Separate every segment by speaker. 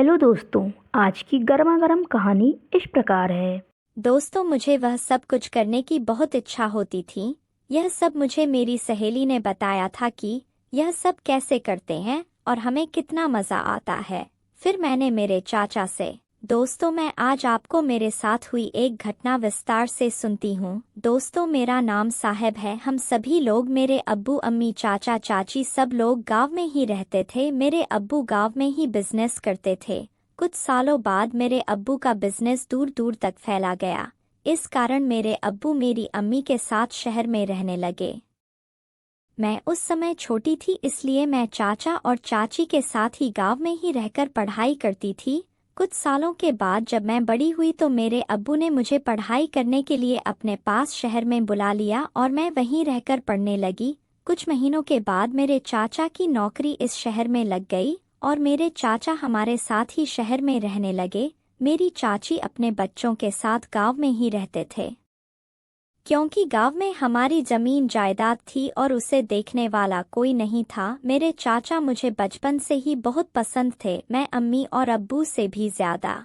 Speaker 1: Hello दोस्तों। आज की गर्मा गर्म कहानी इस प्रकार है।
Speaker 2: दोस्तों, मुझे वह सब कुछ करने की बहुत इच्छा होती थी। यह सब मुझे मेरी सहेली ने बताया था कि यह सब कैसे करते हैं और हमें कितना मज़ा आता है। फिर मैंने मेरे चाचा से, दोस्तों मैं आज आपको मेरे साथ हुई एक घटना विस्तार से सुनती हूँ। दोस्तों, मेरा नाम साहेब है। हम सभी लोग, मेरे अब्बू अम्मी चाचा चाची, सब लोग गांव में ही रहते थे। मेरे अब्बू गांव में ही बिजनेस करते थे। कुछ सालों बाद मेरे अब्बू का बिजनेस दूर दूर तक फैला गया। इस कारण मेरे अब्बू मेरी अम्मी के साथ शहर में रहने लगे। मैं उस समय छोटी थी, इसलिए मैं चाचा और चाची के साथ ही गांव में ही रहकर पढ़ाई करती थी। कुछ सालों के बाद जब मैं बड़ी हुई तो मेरे अब्बू ने मुझे पढ़ाई करने के लिए अपने पास शहर में बुला लिया और मैं वहीं रहकर पढ़ने लगी। कुछ महीनों के बाद मेरे चाचा की नौकरी इस शहर में लग गई और मेरे चाचा हमारे साथ ही शहर में रहने लगे। मेरी चाची अपने बच्चों के साथ गांव में ही रहते थे, क्योंकि गांव में हमारी जमीन जायदाद थी और उसे देखने वाला कोई नहीं था। मेरे चाचा मुझे बचपन से ही बहुत पसंद थे। मैं अम्मी और अब्बू से भी ज्यादा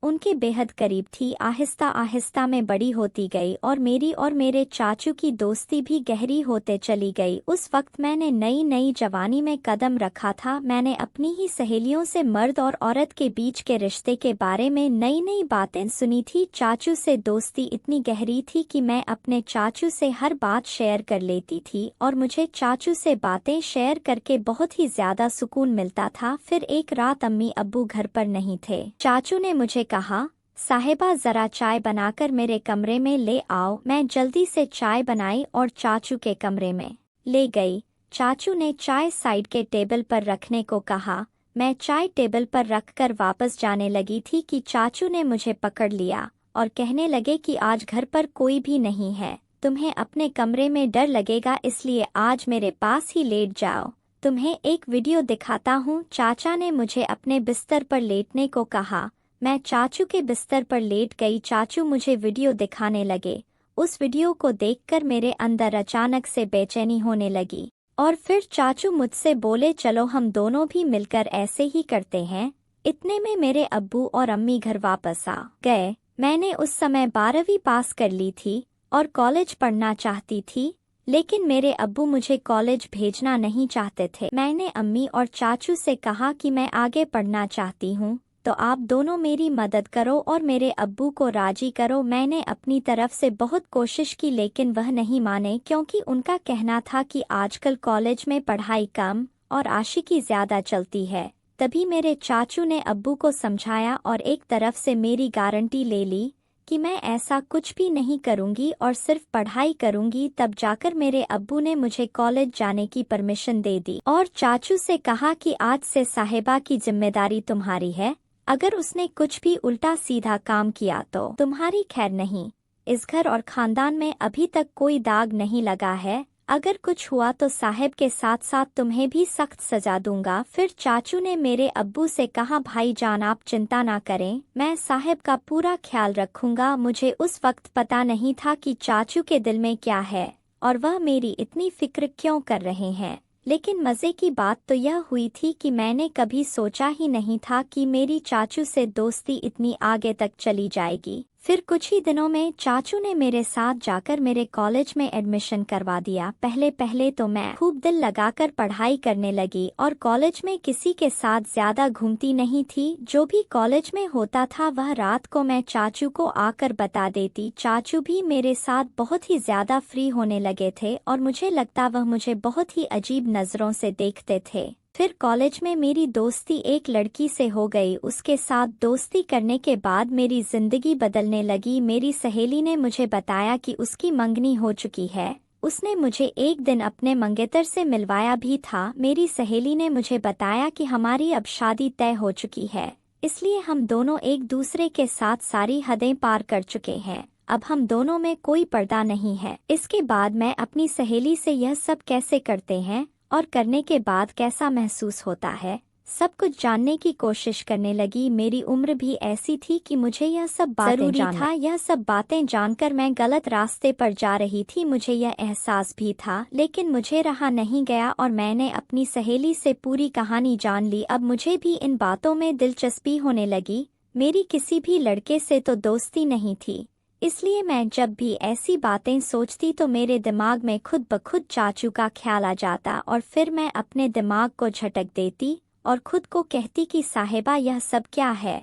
Speaker 2: उनके बेहद करीब थी। आहिस्ता आहिस्ता मैं बड़ी होती गई और मेरे चाचू की दोस्ती भी गहरी होते चली गई। उस वक्त मैंने नई नई जवानी में कदम रखा था। मैंने अपनी ही सहेलियों से मर्द और औरत के बीच के रिश्ते के बारे में नई नई बातें सुनी थी। चाचू से दोस्ती इतनी गहरी थी कि मैं अपने चाचू से हर बात शेयर कर लेती थी और मुझे चाचू से बातें शेयर करके बहुत ही ज्यादा सुकून मिलता था। फिर एक रात अम्मी अब्बू घर पर नहीं थे। चाचू ने मुझे कहा, साहिबा जरा चाय बनाकर मेरे कमरे में ले आओ। मैं जल्दी से चाय बनाई और चाचू के कमरे में ले गई। चाचू ने चाय साइड के टेबल पर रखने को कहा। मैं चाय टेबल पर रखकर वापस जाने लगी थी कि चाचू ने मुझे पकड़ लिया और कहने लगे कि आज घर पर कोई भी नहीं है, तुम्हें अपने कमरे में डर लगेगा, इसलिए आज मेरे पास ही लेट जाओ। तुम्हें एक वीडियो दिखाता हूँ। चाचा ने मुझे अपने बिस्तर पर लेटने को कहा। मैं चाचू के बिस्तर पर लेट गई। चाचू मुझे वीडियो दिखाने लगे। उस वीडियो को देखकर मेरे अंदर अचानक से बेचैनी होने लगी और फिर चाचू मुझसे बोले, चलो हम दोनों भी मिलकर ऐसे ही करते हैं। इतने में मेरे अब्बू और अम्मी घर वापस आ गए। मैंने उस समय 12वीं पास कर ली थी और कॉलेज पढ़ना चाहती थी, लेकिन मेरे अब्बू मुझे कॉलेज भेजना नहीं चाहते थे। मैंने अम्मी और चाचू से कहा कि मैं आगे पढ़ना चाहती हूँ, तो आप दोनों मेरी मदद करो और मेरे अब्बू को राजी करो। मैंने अपनी तरफ से बहुत कोशिश की, लेकिन वह नहीं माने, क्योंकि उनका कहना था कि आजकल कॉलेज में पढ़ाई कम और आशिकी ज्यादा चलती है। तभी मेरे चाचू ने अब्बू को समझाया और एक तरफ से मेरी गारंटी ले ली कि मैं ऐसा कुछ भी नहीं करूंगी और सिर्फ पढ़ाई करूंगी। तब जाकर मेरे अब्बू ने मुझे कॉलेज जाने की परमिशन दे दी और चाचू से कहा कि आज से साहिबा की जिम्मेदारी तुम्हारी है। अगर उसने कुछ भी उल्टा सीधा काम किया तो तुम्हारी खैर नहीं। इस घर और खानदान में अभी तक कोई दाग नहीं लगा है। अगर कुछ हुआ तो साहेब के साथ साथ तुम्हें भी सख्त सजा दूंगा। फिर चाचू ने मेरे अब्बू से कहा, भाईजान आप चिंता ना करें, मैं साहेब का पूरा ख्याल रखूंगा। मुझे उस वक्त पता नहीं था कि चाचू के दिल में क्या है और वह मेरी इतनी फिक्र क्यों कर रहे हैं। लेकिन मज़े की बात तो यह हुई थी कि मैंने कभी सोचा ही नहीं था कि मेरी चाचू से दोस्ती इतनी आगे तक चली जाएगी। फिर कुछ ही दिनों में चाचू ने मेरे साथ जाकर मेरे कॉलेज में एडमिशन करवा दिया। पहले पहले तो मैं खूब दिल लगाकर पढ़ाई करने लगी और कॉलेज में किसी के साथ ज्यादा घूमती नहीं थी। जो भी कॉलेज में होता था वह रात को मैं चाचू को आकर बता देती। चाचू भी मेरे साथ बहुत ही ज्यादा फ्री होने लगे थे और मुझे लगता वह मुझे बहुत ही अजीब नजरों से देखते थे। फिर कॉलेज में मेरी दोस्ती एक लड़की से हो गई। उसके साथ दोस्ती करने के बाद मेरी जिंदगी बदलने लगी। मेरी सहेली ने मुझे बताया कि उसकी मंगनी हो चुकी है। उसने मुझे एक दिन अपने मंगेतर से मिलवाया भी था। मेरी सहेली ने मुझे बताया कि हमारी अब शादी तय हो चुकी है, इसलिए हम दोनों एक दूसरे के साथ सारी हदें पार कर चुके हैं। अब हम दोनों में कोई पर्दा नहीं है। इसके बाद मैं अपनी सहेली से यह सब कैसे करते हैं और करने के बाद कैसा महसूस होता है, सब कुछ जानने की कोशिश करने लगी। मेरी उम्र भी ऐसी थी कि मुझे यह सब बातें
Speaker 1: जरूरी
Speaker 2: जानना था। यह सब बातें जानकर मैं गलत रास्ते पर जा रही थी, मुझे यह एहसास भी था, लेकिन मुझे रहा नहीं गया और मैंने अपनी सहेली से पूरी कहानी जान ली। अब मुझे भी इन बातों में दिलचस्पी होने लगी। मेरी किसी भी लड़के से तो दोस्ती नहीं थी, इसलिए मैं जब भी ऐसी बातें सोचती तो मेरे दिमाग में खुद ब खुद चाचू का ख्याल आ जाता और फिर मैं अपने दिमाग को झटक देती और खुद को कहती कि साहिबा यह सब क्या है,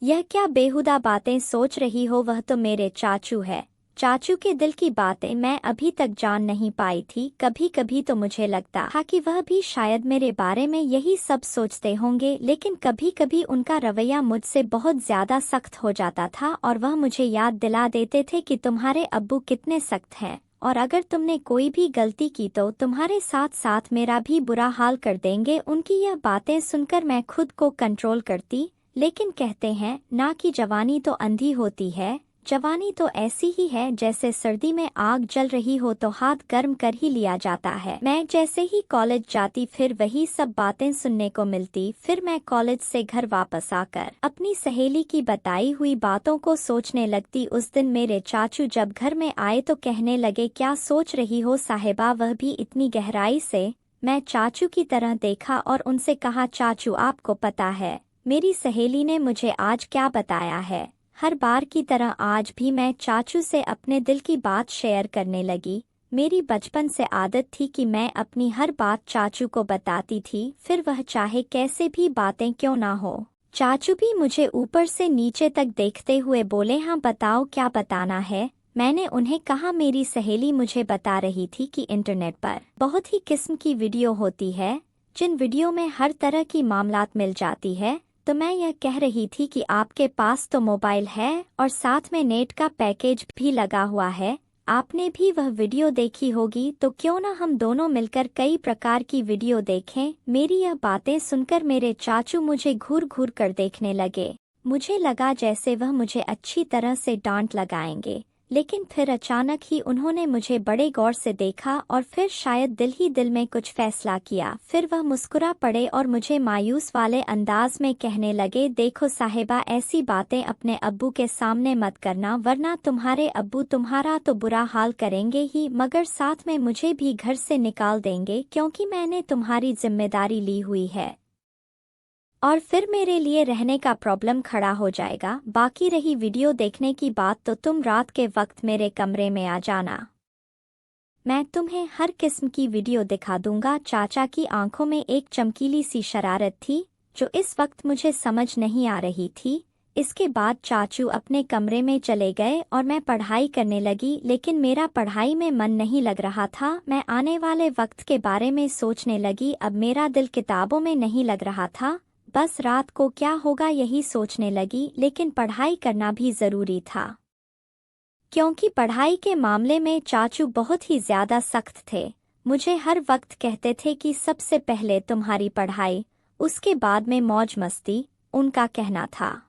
Speaker 2: यह क्या बेहुदा बातें सोच रही हो, वह तो मेरे चाचू है। चाचू के दिल की बातें मैं अभी तक जान नहीं पाई थी। कभी कभी तो मुझे लगता था कि वह भी शायद मेरे बारे में यही सब सोचते होंगे, लेकिन कभी कभी उनका रवैया मुझसे बहुत ज्यादा सख्त हो जाता था और वह मुझे याद दिला देते थे कि तुम्हारे अब्बू कितने सख्त हैं और अगर तुमने कोई भी गलती की तो तुम्हारे साथ साथ मेरा भी बुरा हाल कर देंगे। उनकी यह बातें सुनकर मैं खुद को कंट्रोल करती, लेकिन कहते हैं ना कि जवानी तो अंधी होती है, जवानी तो ऐसी ही है जैसे सर्दी में आग जल रही हो तो हाथ गर्म कर ही लिया जाता है। मैं जैसे ही कॉलेज जाती फिर वही सब बातें सुनने को मिलती। फिर मैं कॉलेज से घर वापस आकर अपनी सहेली की बताई हुई बातों को सोचने लगती। उस दिन मेरे चाचू जब घर में आए तो कहने लगे, क्या सोच रही हो साहिबा, वह भी इतनी गहराई से। मैं चाचू की तरह देखा और उनसे कहा, चाचू आपको पता है मेरी सहेली ने मुझे आज क्या बताया है। हर बार की तरह आज भी मैं चाचू से अपने दिल की बात शेयर करने लगी। मेरी बचपन से आदत थी कि मैं अपनी हर बात चाचू को बताती थी, फिर वह चाहे कैसे भी बातें क्यों ना हो। चाचू भी मुझे ऊपर से नीचे तक देखते हुए बोले, हाँ बताओ क्या बताना है। मैंने उन्हें कहा, मेरी सहेली मुझे बता रही थी कि इंटरनेट पर बहुत ही किस्म की वीडियो होती है, जिन वीडियो में हर तरह की मामलात मिल जाती है। तो मैं यह कह रही थी कि आपके पास तो मोबाइल है और साथ में नेट का पैकेज भी लगा हुआ है, आपने भी वह वीडियो देखी होगी, तो क्यों ना हम दोनों मिलकर कई प्रकार की वीडियो देखें। मेरी यह बातें सुनकर मेरे चाचू मुझे घूर घूर कर देखने लगे। मुझे लगा जैसे वह मुझे अच्छी तरह से डांट लगाएंगे, लेकिन फिर अचानक ही उन्होंने मुझे बड़े गौर से देखा और फिर शायद दिल ही दिल में कुछ फैसला किया। फिर वह मुस्कुरा पड़े और मुझे मायूस वाले अंदाज में कहने लगे, देखो साहिबा ऐसी बातें अपने अब्बू के सामने मत करना, वरना तुम्हारे अब्बू तुम्हारा तो बुरा हाल करेंगे ही, मगर साथ में मुझे भी घर से निकाल देंगे, क्योंकि मैंने तुम्हारी जिम्मेदारी ली हुई है और फिर मेरे लिए रहने का प्रॉब्लम खड़ा हो जाएगा। बाकी रही वीडियो देखने की बात, तो तुम रात के वक्त मेरे कमरे में आ जाना, मैं तुम्हें हर किस्म की वीडियो दिखा दूंगा। चाचा की आंखों में एक चमकीली सी शरारत थी जो इस वक्त मुझे समझ नहीं आ रही थी। इसके बाद चाचू अपने कमरे में चले गए और मैं पढ़ाई करने लगी, लेकिन मेरा पढ़ाई में मन नहीं लग रहा था। मैं आने वाले वक्त के बारे में सोचने लगी। अब मेरा दिल किताबों में नहीं लग रहा था, बस रात को क्या होगा यही सोचने लगी, लेकिन पढ़ाई करना भी जरूरी था, क्योंकि पढ़ाई के मामले में चाचू बहुत ही ज्यादा सख्त थे। मुझे हर वक्त कहते थे कि सबसे पहले तुम्हारी पढ़ाई, उसके बाद में मौज मस्ती। उनका कहना था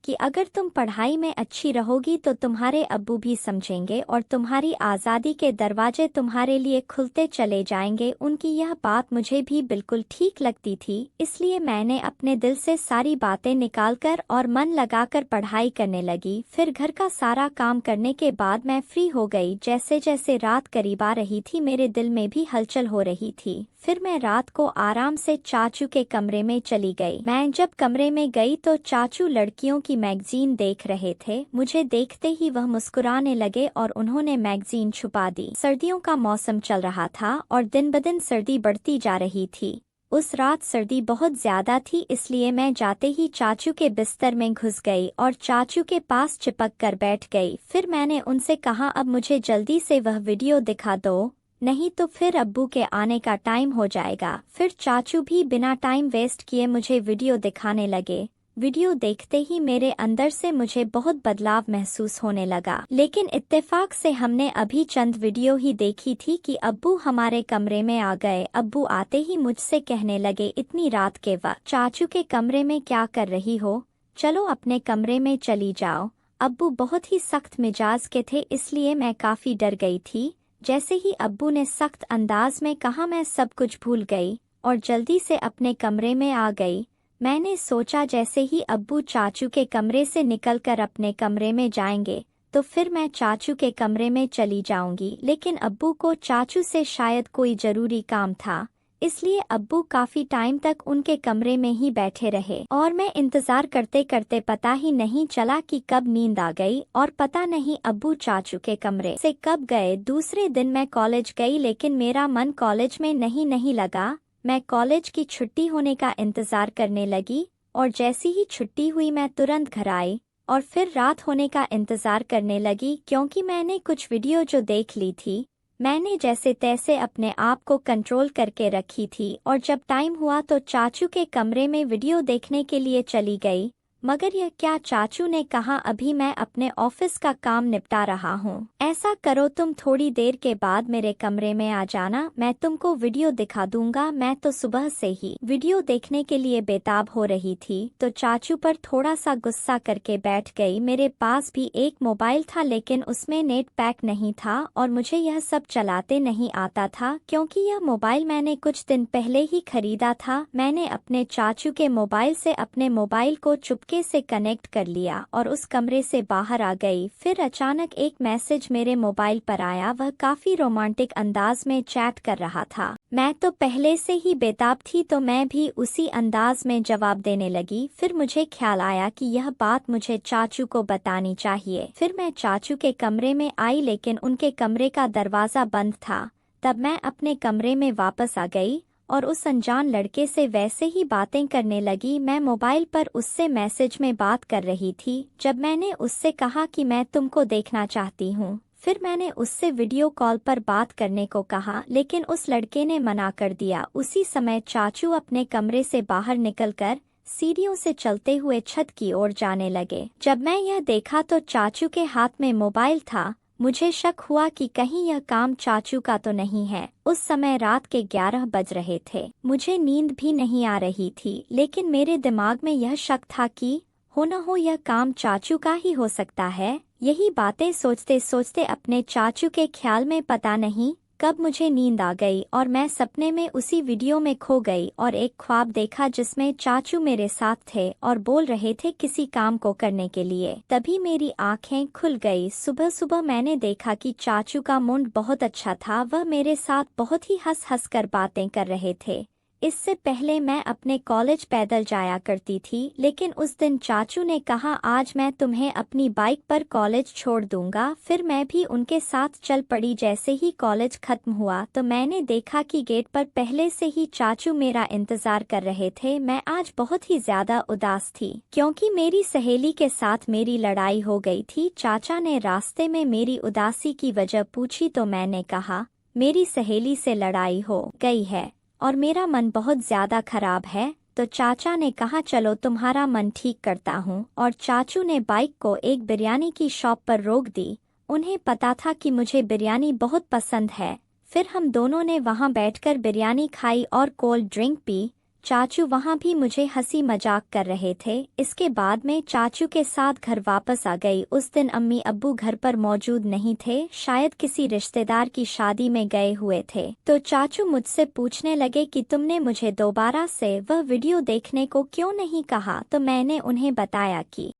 Speaker 2: कि अगर तुम पढ़ाई में अच्छी रहोगी तो तुम्हारे अब्बू भी समझेंगे और तुम्हारी आज़ादी के दरवाजे तुम्हारे लिए खुलते चले जाएंगे। उनकी यह बात मुझे भी बिल्कुल ठीक लगती थी, इसलिए मैंने अपने दिल से सारी बातें निकालकर और मन लगाकर पढ़ाई करने लगी। फिर घर का सारा काम करने के बाद मैं फ्री हो गई। जैसे जैसे रात करीब आ रही थी मेरे दिल में भी हलचल हो रही थी। फिर मैं रात को आराम से चाचू के कमरे में चली गई। मैं जब कमरे में गई तो चाचू लड़कियों की मैगजीन देख रहे थे। मुझे देखते ही वह मुस्कुराने लगे और उन्होंने मैगजीन छुपा दी। सर्दियों का मौसम चल रहा था और दिन ब दिन सर्दी बढ़ती जा रही थी। उस रात सर्दी बहुत ज्यादा थी, इसलिए मैं जाते ही चाचू के बिस्तर में घुस गई और चाचू के पास चिपक कर बैठ गई। फिर मैंने उनसे कहा, अब मुझे जल्दी से वह वीडियो दिखा दो, नहीं तो फिर अब्बू के आने का टाइम हो जाएगा। फिर चाचू भी बिना टाइम वेस्ट किए मुझे वीडियो दिखाने लगे। वीडियो देखते ही मेरे अंदर से मुझे बहुत बदलाव महसूस होने लगा, लेकिन इत्तेफाक से हमने अभी चंद वीडियो ही देखी थी कि अब्बू हमारे कमरे में आ गए। अब्बू आते ही मुझसे कहने लगे, इतनी रात के वक्त चाचू के कमरे में क्या कर रही हो, चलो अपने कमरे में चली जाओ। अब्बू बहुत ही सख्त मिजाज के थे, इसलिए मैं काफी डर गई थी। जैसे ही अब्बू ने सख्त अंदाज में कहा, मैं सब कुछ भूल गई और जल्दी से अपने कमरे में आ गई। मैंने सोचा जैसे ही अब्बू चाचू के कमरे से निकलकर अपने कमरे में जाएंगे तो फिर मैं चाचू के कमरे में चली जाऊंगी, लेकिन अब्बू को चाचू से शायद कोई जरूरी काम था, इसलिए अब्बू काफी टाइम तक उनके कमरे में ही बैठे रहे और मैं इंतजार करते करते पता ही नहीं चला कि कब नींद आ गई और पता नहीं अब्बू चाचू के कमरे से कब गए। दूसरे दिन मैं कॉलेज गई, लेकिन मेरा मन कॉलेज में नहीं लगा। मैं कॉलेज की छुट्टी होने का इंतजार करने लगी और जैसी ही छुट्टी हुई मैं तुरंत घर आई और फिर रात होने का इंतजार करने लगी, क्योंकि मैंने कुछ वीडियो जो देख ली थी मैंने जैसे तैसे अपने आप को कंट्रोल करके रखी थी और जब टाइम हुआ तो चाचू के कमरे में वीडियो देखने के लिए चली गई। मगर यह क्या, चाचू ने कहा अभी मैं अपने ऑफिस का काम निपटा रहा हूँ, ऐसा करो तुम थोड़ी देर के बाद मेरे कमरे में आ जाना, मैं तुमको वीडियो दिखा दूंगा। मैं तो सुबह से ही वीडियो देखने के लिए बेताब हो रही थी, तो चाचू पर थोड़ा सा गुस्सा करके बैठ गई। मेरे पास भी एक मोबाइल था, लेकिन उसमें नेट पैक नहीं था और मुझे यह सब चलाते नहीं आता था, क्योंकि यह मोबाइल मैंने कुछ दिन पहले ही खरीदा था। मैंने अपने चाचू के मोबाइल से अपने मोबाइल को चुपके से कनेक्ट कर लिया और उस कमरे से बाहर आ गई। फिर अचानक एक मैसेज मेरे मोबाइल पर आया, वह काफी रोमांटिक अंदाज में चैट कर रहा था। मैं तो पहले से ही बेताब थी, तो मैं भी उसी अंदाज में जवाब देने लगी। फिर मुझे ख्याल आया कि यह बात मुझे चाचू को बतानी चाहिए। फिर मैं चाचू के कमरे में आई, लेकिन उनके कमरे का दरवाजा बंद था। तब मैं अपने कमरे में वापस आ गई और उस अनजान लड़के से वैसे ही बातें करने लगी। मैं मोबाइल पर उससे मैसेज में बात कर रही थी जब मैंने उससे कहा कि मैं तुमको देखना चाहती हूँ। फिर मैंने उससे वीडियो कॉल पर बात करने को कहा, लेकिन उस लड़के ने मना कर दिया। उसी समय चाचू अपने कमरे से बाहर निकलकर सीढ़ियों से चलते हुए छत की ओर जाने लगे। जब मैं यह देखा तो चाचू के हाथ में मोबाइल था। मुझे शक हुआ कि कहीं यह काम चाचू का तो नहीं है। उस समय रात के 11 बज रहे थे। मुझे नींद भी नहीं आ रही थी, लेकिन मेरे दिमाग में यह शक था कि हो न हो यह काम चाचू का ही हो सकता है। यही बातें सोचते सोचते अपने चाचू के ख्याल में पता नहीं कब मुझे नींद आ गई और मैं सपने में उसी वीडियो में खो गई और एक ख्वाब देखा जिसमें चाचू मेरे साथ थे और बोल रहे थे किसी काम को करने के लिए। तभी मेरी आंखें खुल गई। सुबह सुबह मैंने देखा कि चाचू का मूड बहुत अच्छा था। वह मेरे साथ बहुत ही हंस हंस कर बातें कर रहे थे। इससे पहले मैं अपने कॉलेज पैदल जाया करती थी, लेकिन उस दिन चाचू ने कहा आज मैं तुम्हें अपनी बाइक पर कॉलेज छोड़ दूंगा। फिर मैं भी उनके साथ चल पड़ी। जैसे ही कॉलेज खत्म हुआ तो मैंने देखा कि गेट पर पहले से ही चाचू मेरा इंतजार कर रहे थे। मैं आज बहुत ही ज्यादा उदास थी, क्योंकि मेरी सहेली के साथ मेरी लड़ाई हो गई थी। चाचा ने रास्ते में मेरी उदासी की वजह पूछी तो मैंने कहा मेरी सहेली से लड़ाई हो गई है और मेरा मन बहुत ज्यादा खराब है। तो चाचा ने कहा चलो तुम्हारा मन ठीक करता हूँ, और चाचू ने बाइक को एक बिरयानी की शॉप पर रोक दी। उन्हें पता था कि मुझे बिरयानी बहुत पसंद है। फिर हम दोनों ने वहाँ बैठकर बिरयानी खाई और कोल्ड ड्रिंक पी। चाचू वहाँ भी मुझे हंसी मजाक कर रहे थे। इसके बाद मैं चाचू के साथ घर वापस आ गई। उस दिन अम्मी अब्बू घर पर मौजूद नहीं थे, शायद किसी रिश्तेदार की शादी में गए हुए थे। तो चाचू मुझसे पूछने लगे कि तुमने मुझे दोबारा से वह वीडियो देखने को क्यों नहीं कहा। तो मैंने उन्हें बताया कि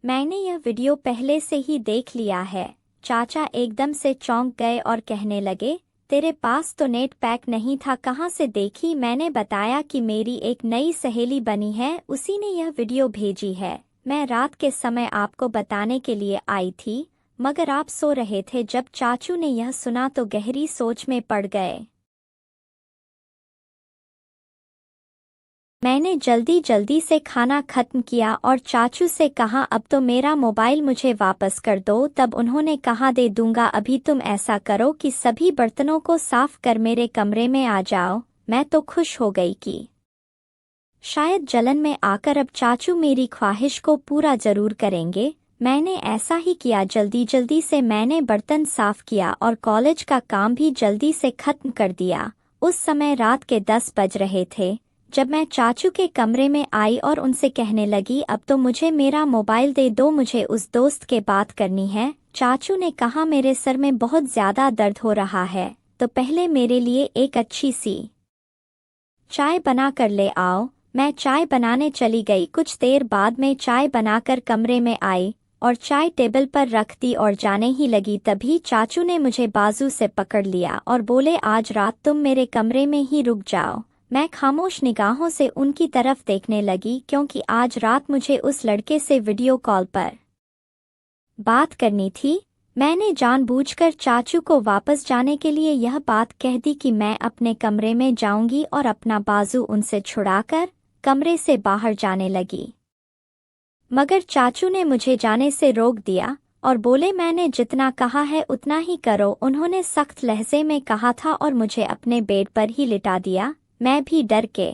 Speaker 2: मैंने यह वीडियो पहले से ही देख लिया है। चाचा एकदम से चौंक गए और कहने लगे तेरे पास तो नेट पैक नहीं था, कहाँ से देखी। मैंने बताया कि मेरी एक नई सहेली बनी है, उसी ने यह वीडियो भेजी है। मैं रात के समय आपको बताने के लिए आई थी, मगर आप सो रहे थे। जब चाचू ने यह सुना तो गहरी सोच में पड़ गए। मैंने जल्दी जल्दी से खाना खत्म किया और चाचू से कहा अब तो मेरा मोबाइल मुझे वापस कर दो। तब उन्होंने कहा दे दूंगा, अभी तुम ऐसा करो कि सभी बर्तनों को साफ कर मेरे कमरे में आ जाओ। मैं तो खुश हो गई कि शायद जलन में आकर अब चाचू मेरी ख्वाहिश को पूरा जरूर करेंगे। मैंने ऐसा ही किया। जल्दी जल्दी से मैंने बर्तन साफ किया और कॉलेज का काम भी जल्दी से खत्म कर दिया। उस समय रात के 10 बज रहे थे जब मैं चाचू के कमरे में आई और उनसे कहने लगी अब तो मुझे मेरा मोबाइल दे दो, मुझे उस दोस्त के बात करनी है। चाचू ने कहा मेरे सर में बहुत ज्यादा दर्द हो रहा है, तो पहले मेरे लिए एक अच्छी सी चाय बना कर ले आओ। मैं चाय बनाने चली गई। कुछ देर बाद मैं चाय बनाकर कमरे में आई और चाय टेबल पर रख दी और जाने ही लगी, तभी चाचू ने मुझे बाजू से पकड़ लिया और बोले, आज रात तुम मेरे कमरे में ही रुक जाओ। मैं खामोश निगाहों से उनकी तरफ देखने लगी, क्योंकि आज रात मुझे उस लड़के से वीडियो कॉल पर बात करनी थी। मैंने जानबूझकर चाचू को वापस जाने के लिए यह बात कह दी कि मैं अपने कमरे में जाऊंगी और अपना बाजू उनसे छुड़ाकर कमरे से बाहर जाने लगी। मगर चाचू ने मुझे जाने से रोक दिया और बोले, मैंने जितना कहा है उतना ही करो। उन्होंने सख्त लहजे में कहा था और मुझे अपने बेड पर ही लिटा दिया। मैं भी डर के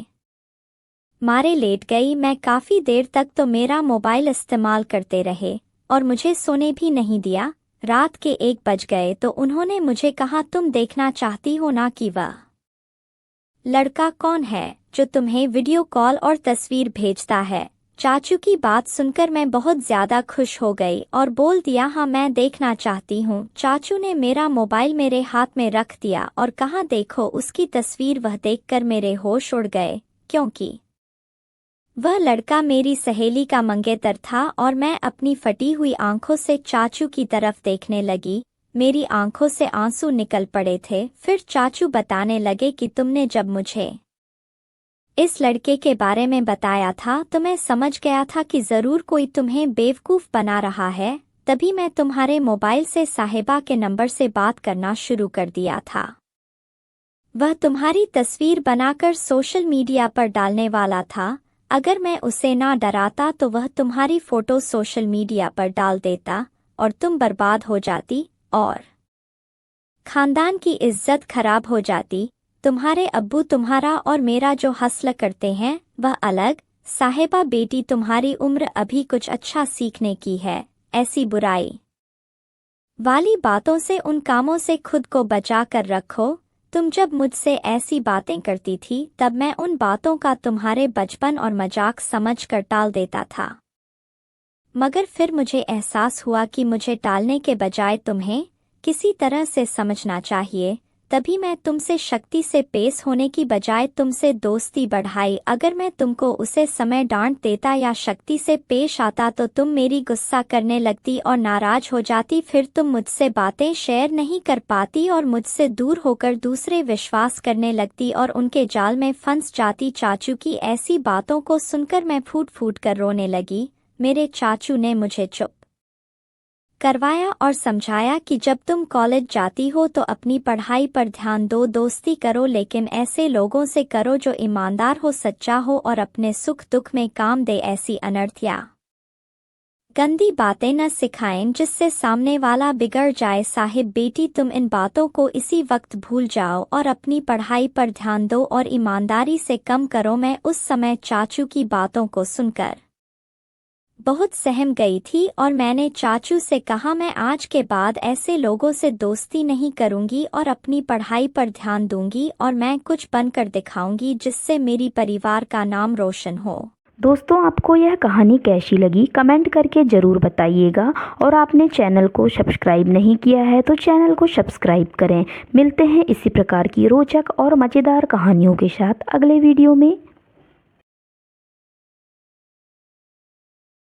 Speaker 2: मारे लेट गई। मैं काफ़ी देर तक तो मेरा मोबाइल इस्तेमाल करते रहे और मुझे सोने भी नहीं दिया। रात के 1 बज गए तो उन्होंने मुझे कहा, तुम देखना चाहती हो ना कि वह लड़का कौन है जो तुम्हें वीडियो कॉल और तस्वीर भेजता है। चाचू की बात सुनकर मैं बहुत ज़्यादा खुश हो गई और बोल दिया, हाँ मैं देखना चाहती हूँ। चाचू ने मेरा मोबाइल मेरे हाथ में रख दिया और कहा, देखो उसकी तस्वीर। वह देखकर मेरे होश उड़ गए, क्योंकि वह लड़का मेरी सहेली का मंगेतर था और मैं अपनी फटी हुई आंखों से चाचू की तरफ देखने लगी। मेरी आंखों से आंसू निकल पड़े थे। फिर चाचू बताने लगे कि तुमने जब मुझे इस लड़के के बारे में बताया था तो मैं समझ गया था कि ज़रूर कोई तुम्हें बेवकूफ़ बना रहा है। तभी मैं तुम्हारे मोबाइल से साहिबा के नंबर से बात करना शुरू कर दिया था। वह तुम्हारी तस्वीर बनाकर सोशल मीडिया पर डालने वाला था। अगर मैं उसे ना डराता तो वह तुम्हारी फ़ोटो सोशल मीडिया पर डाल देता और तुम बर्बाद हो जाती और खानदान की इज्जत खराब हो जाती। तुम्हारे अब्बू तुम्हारा और मेरा जो हसल करते हैं वह अलग। साहिबा बेटी, तुम्हारी उम्र अभी कुछ अच्छा सीखने की है। ऐसी बुराई वाली बातों से, उन कामों से खुद को बचा कर रखो। तुम जब मुझसे ऐसी बातें करती थी तब मैं उन बातों का तुम्हारे बचपन और मजाक समझकर टाल देता था, मगर फिर मुझे एहसास हुआ कि मुझे टालने के बजाय तुम्हें किसी तरह से समझना चाहिए। तभी मैं तुमसे शक्ति से पेश होने की बजाय तुमसे दोस्ती बढ़ाई। अगर मैं तुमको उसे समय डांट देता या शक्ति से पेश आता तो तुम मेरी गुस्सा करने लगती और नाराज हो जाती। फिर तुम मुझसे बातें शेयर नहीं कर पाती और मुझसे दूर होकर दूसरे विश्वास करने लगती और उनके जाल में फंस जाती। चाचू की ऐसी बातों को सुनकर मैं फूट फूट कर रोने लगी। मेरे चाचू ने मुझे चुप करवाया और समझाया कि जब तुम कॉलेज जाती हो तो अपनी पढ़ाई पर ध्यान दो, दोस्ती करो, लेकिन ऐसे लोगों से करो जो ईमानदार हो, सच्चा हो और अपने सुख दुख में काम दे। ऐसी अनर्थ या गंदी बातें न सिखाएं जिससे सामने वाला बिगड़ जाए। साहिब बेटी, तुम इन बातों को इसी वक्त भूल जाओ और अपनी पढ़ाई पर ध्यान दो और ईमानदारी से कम करो। मैं उस समय चाचू की बातों को सुनकर बहुत सहम गई थी और मैंने चाचू से कहा, मैं आज के बाद ऐसे लोगों से दोस्ती नहीं करूंगी और अपनी पढ़ाई पर ध्यान दूंगी और मैं कुछ बनकर दिखाऊंगी जिससे मेरी परिवार का नाम रोशन हो।
Speaker 1: दोस्तों, आपको यह कहानी कैसी लगी कमेंट करके ज़रूर बताइएगा और आपने चैनल को सब्सक्राइब नहीं किया है तो चैनल को सब्सक्राइब करें। मिलते हैं इसी प्रकार की रोचक और मज़ेदार कहानियों के साथ अगले वीडियो में।